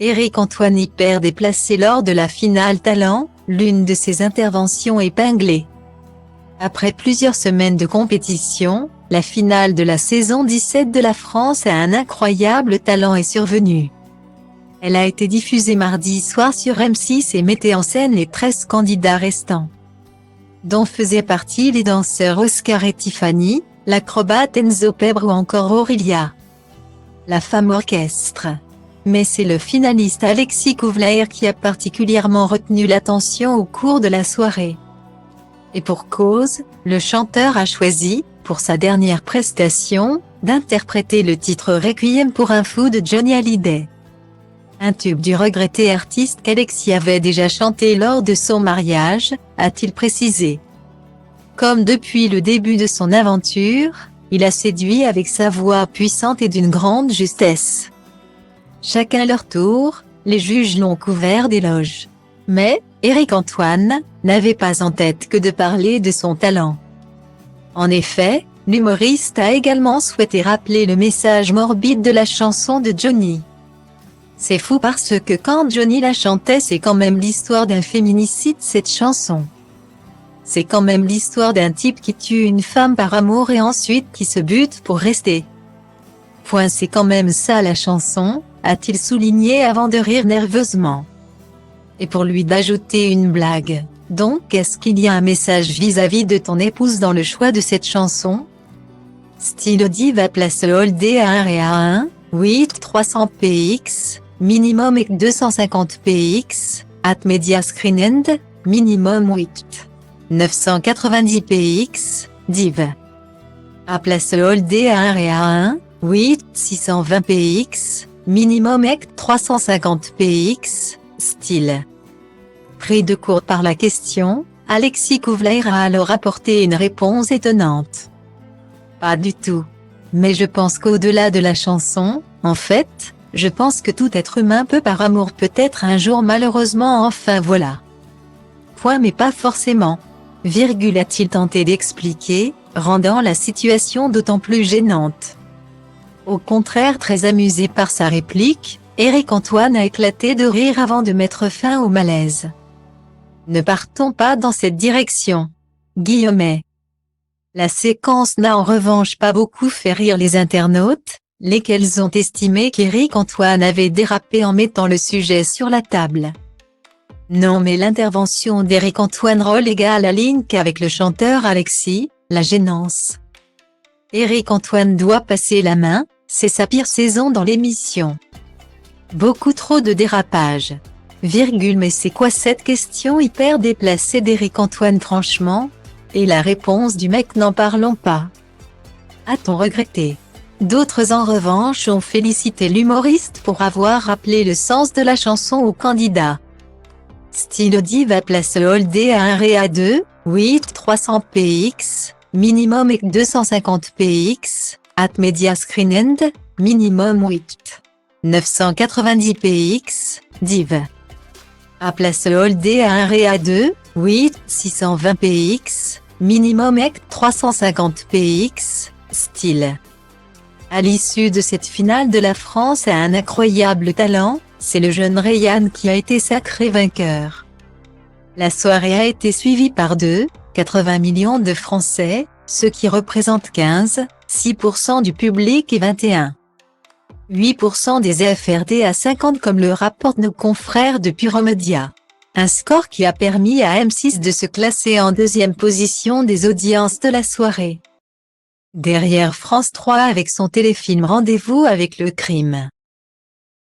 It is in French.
Éric Antoine hyper déplacé lors de la finale Talent, l'une de ses interventions épinglée. Après plusieurs semaines de compétition, la finale de la saison 17 de la France à un incroyable talent est survenue. Elle a été diffusée mardi soir sur M6 et mettait en scène les 13 candidats restants, dont faisaient partie les danseurs Oscar et Tiffany, l'acrobate Enzo Pebre ou encore Aurélia, la femme orchestre. Mais c'est le finaliste Alexis Couvlaire qui a particulièrement retenu l'attention au cours de la soirée. Et pour cause, le chanteur a choisi, pour sa dernière prestation, d'interpréter le titre Requiem pour un fou de Johnny Hallyday. Un tube du regretté artiste qu'Alexis avait déjà chanté lors de son mariage, a-t-il précisé. Comme depuis le début de son aventure, il a séduit avec sa voix puissante et d'une grande justesse. Chacun leur tour, les juges l'ont couvert d'éloges. Mais, Éric Antoine, n'avait pas en tête que de parler de son talent. En effet, l'humoriste a également souhaité rappeler le message morbide de la chanson de Johnny. C'est fou parce que quand Johnny la chantait, c'est quand même l'histoire d'un féminicide cette chanson. C'est quand même l'histoire d'un type qui tue une femme par amour et ensuite qui se bute pour rester. C'est quand même ça la chanson, a-t-il souligné avant de rire nerveusement. Et pour lui d'ajouter une blague. Donc est-ce qu'il y a un message vis-à-vis de ton épouse dans le choix de cette chanson? Stylo Diva place Holdé à 1 et à 1, 8 300 px, minimum et 250 px, at Media Screen End, minimum 8 990 px, div. À place Holdé à 1 et à 1, 8 620 px, minimum et 350 px, style. Pris de court par la question, Alexis Couvlaire a alors apporté une réponse étonnante. Pas du tout. Mais je pense qu'au-delà de la chanson, en fait, je pense que tout être humain peut par amour peut-être un jour malheureusement enfin voilà. Mais pas forcément. A-t-il tenté d'expliquer, rendant la situation d'autant plus gênante. Au contraire très amusé par sa réplique, Éric Antoine a éclaté de rire avant de mettre fin au malaise. Ne partons pas dans cette direction. Guillemets. La séquence n'a en revanche pas beaucoup fait rire les internautes, lesquels ont estimé qu'Éric Antoine avait dérapé en mettant le sujet sur la table. Non mais l'intervention d'Éric Antoine relégua la ligne qu'avec le chanteur Alexis, la gênance. Éric Antoine doit passer la main, c'est sa pire saison dans l'émission. Beaucoup trop de dérapage. Mais c'est quoi cette question hyper déplacée d'Éric Antoine franchement? Et la réponse du mec n'en parlons pas. A-t-on regretté? D'autres en revanche ont félicité l'humoriste pour avoir rappelé le sens de la chanson au candidat. Stylo Diva place Holdé à 1 et à 2, 8 300 px, minimum et 250 px, at Media Screen End, minimum 8 990 px, div. À place Holdé à 1 et à 2, 8 620 px, minimum et 350 px, style. À l'issue de cette finale de la France à un incroyable talent, c'est le jeune Ryan qui a été sacré vainqueur. La soirée a été suivie par 80 millions de Français, ce qui représente 15,6% du public et 21,8% des FRD à 50 comme le rapportent nos confrères de Puromedia. Un score qui a permis à M6 de se classer en deuxième position des audiences de la soirée. Derrière France 3 avec son téléfilm Rendez-vous avec le crime.